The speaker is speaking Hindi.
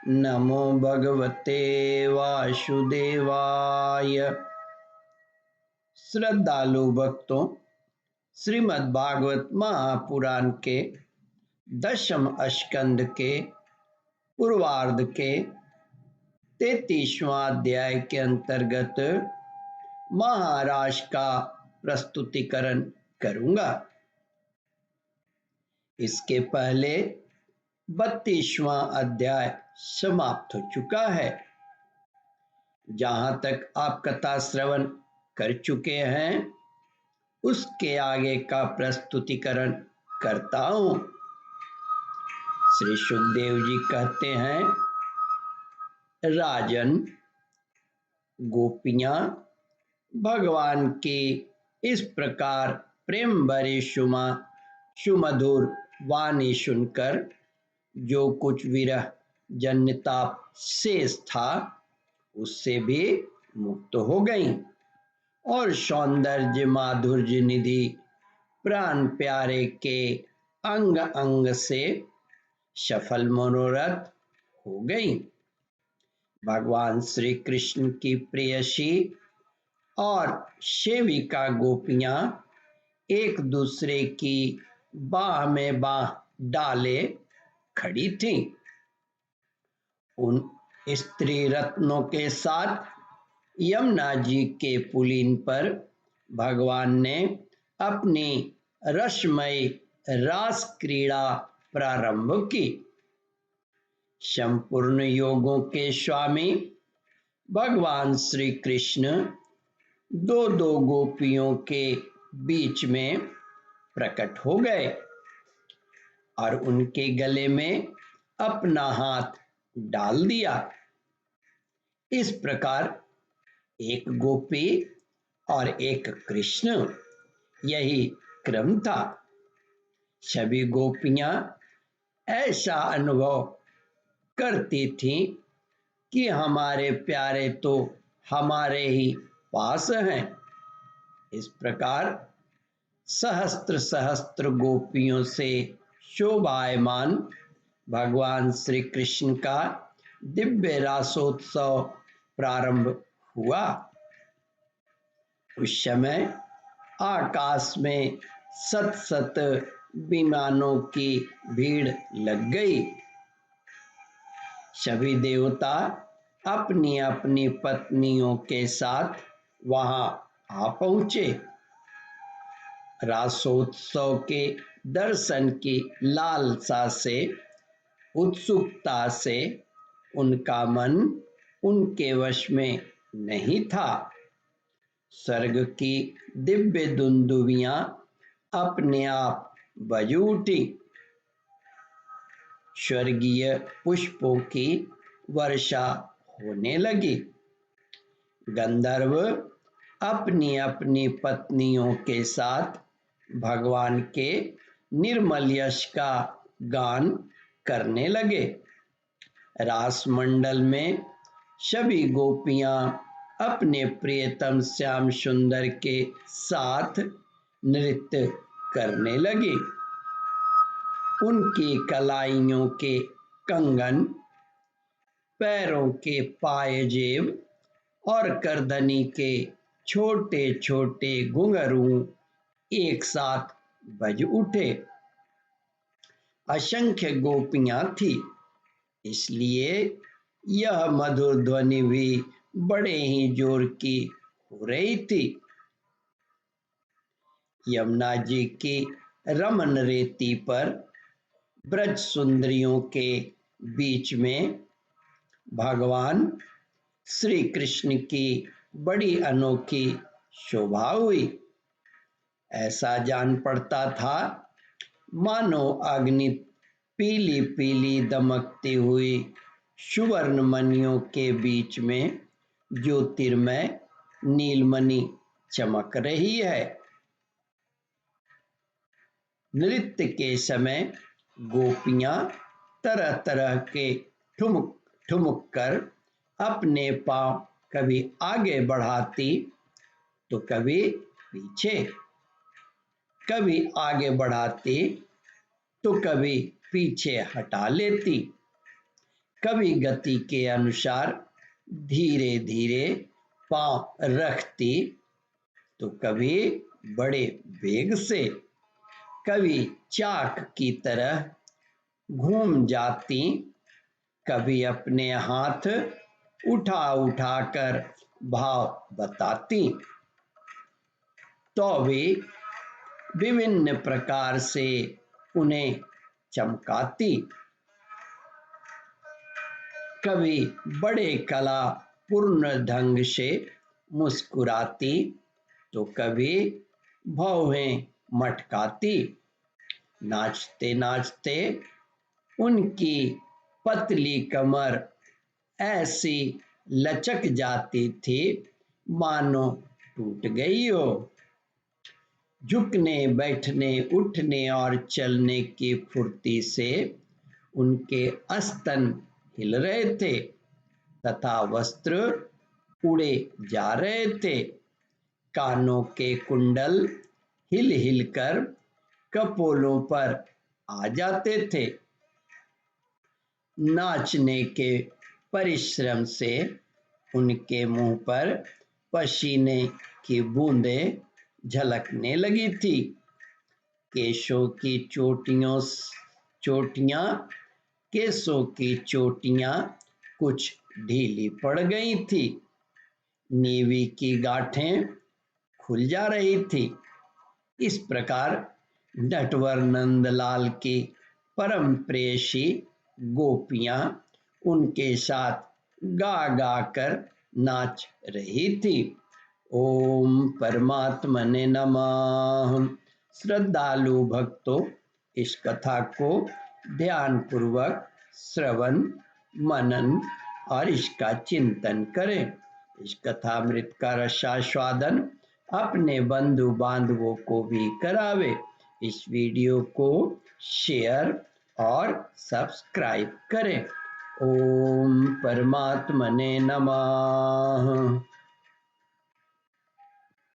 नमो भगवते वासुदेवाय। श्रद्धालु भक्तों, श्रीमद् भागवत महापुराण के 10वें स्कंद के पूर्वार्ध के 33वां अध्याय के अंतर्गत महाराज का प्रस्तुतिकरण करूंगा। इसके पहले 32वां अध्याय समाप्त हो चुका है। जहां तक आप कथा श्रवण कर चुके हैं उसके आगे का प्रस्तुतिकरण करता हूं। श्री सुखदेव जी कहते हैं, राजन, गोपियां भगवान की इस प्रकार प्रेम भरी सुमधुर वाणी सुनकर जो कुछ विरह जन्यताप शेष था उससे भी मुक्त हो गईं और सौंदर्य माधुर्य निधि प्राण प्यारे के अंग अंग से सफल मनोरथ हो गईं। भगवान श्री कृष्ण की प्रेयसी और सेविका गोपियां एक दूसरे की बाह में बाह डाले खड़ी थीं। उन स्त्री रत्नों के साथ यमुना जी के पुलिन पर भगवान ने अपनी रसमय रास क्रीड़ा प्रारंभ की। संपूर्ण योगों के स्वामी भगवान श्री कृष्ण दो दो गोपियों के बीच में प्रकट हो गए और उनके गले में अपना हाथ डाल दिया। इस प्रकार एक गोपी और एक कृष्ण, यही क्रम था। सभी गोपियां ऐसा अनुभव करती थीं कि हमारे प्यारे तो हमारे ही पास हैं। इस प्रकार सहस्त्र सहस्त्र गोपियों से शोभायमान भगवान श्री कृष्ण का दिव्य रासोत्सव प्रारंभ हुआ। उस समय आकाश में सत सत विमानों की भीड़ लग गई। सभी देवता अपनी अपनी पत्नियों के साथ वहां आ पहुंचे। रासोत्सव के दर्शन की लालसा से, उत्सुकता से उनका मन उनके वश में नहीं था। स्वर्ग की दिव्य दुंदुभियां अपने आप बज उठी। स्वर्गीय पुष्पों की वर्षा होने लगी। गंधर्व अपनी अपनी पत्नियों के साथ भगवान के निर्मल यश का गान करने लगे। रास मंडल में सभी गोपियां अपने प्रियतम श्याम सुंदर के साथ नृत्य करने लगी। उनकी कलाइयों के कंगन, पैरों के पायजेब और करधनी के छोटे छोटे घुंघरू एक साथ बज उठे। असंख्य गोपियां थी, इसलिए यह मधुर ध्वनि भी बड़े ही जोर की हो रही थी। यमुना जी की रमन रेती पर ब्रज सुंदरियों के बीच में भगवान श्री कृष्ण की बड़ी अनोखी शोभा हुई। ऐसा जान पड़ता था मानो अग्नि पीली पीली दमकती हुई सुवर्ण मणियों के बीच में ज्योतिर्मय नीलमणि चमक रही है। नृत्य के समय गोपियां तरह तरह के ठुमक ठुमक कर अपने पांव कभी आगे बढ़ाती तो कभी पीछे, कभी आगे बढ़ाती तो कभी पीछे हटा लेती। कभी गति के अनुसार धीरे धीरे पांव रखती तो कभी बड़े वेग से, कभी चाक की तरह घूम जाती, कभी अपने हाथ उठा उठा कर भाव बताती, तो भी विभिन्न प्रकार से उन्हें चमकाती। कभी बड़े कला पूर्ण ढंग से मुस्कुराती तो कभी भौहें मटकाती। नाचते नाचते उनकी पतली कमर ऐसी लचक जाती थी मानो टूट गई हो। झुकने बैठने उठने और चलने की फुर्ती से उनके स्तन हिल रहे थे तथा वस्त्र उड़े जा रहे थे। कानों के कुंडल हिल हिल कर कपोलों पर आ जाते थे। नाचने के परिश्रम से उनके मुंह पर पसीने की बूंदें झलकने लगी थी। केशों की चोटियां केसों की चोटियां कुछ ढीली पड़ गई थी। नीवी की गांठें खुल जा रही थी। इस प्रकार नटवर नंदलाल की परम प्रेयसी गोपियां उनके साथ गा गा कर नाच रही थी। ओम परमात्मने नमः। श्रद्धालु भक्तों, इस कथा को ध्यान पूर्वक श्रवण मनन और इसका चिंतन करें। इस कथामृत का रसास्वादन अपने बंधु बांधवों को भी करावे। इस वीडियो को शेयर और सब्सक्राइब करें। ओम परमात्मने नमः।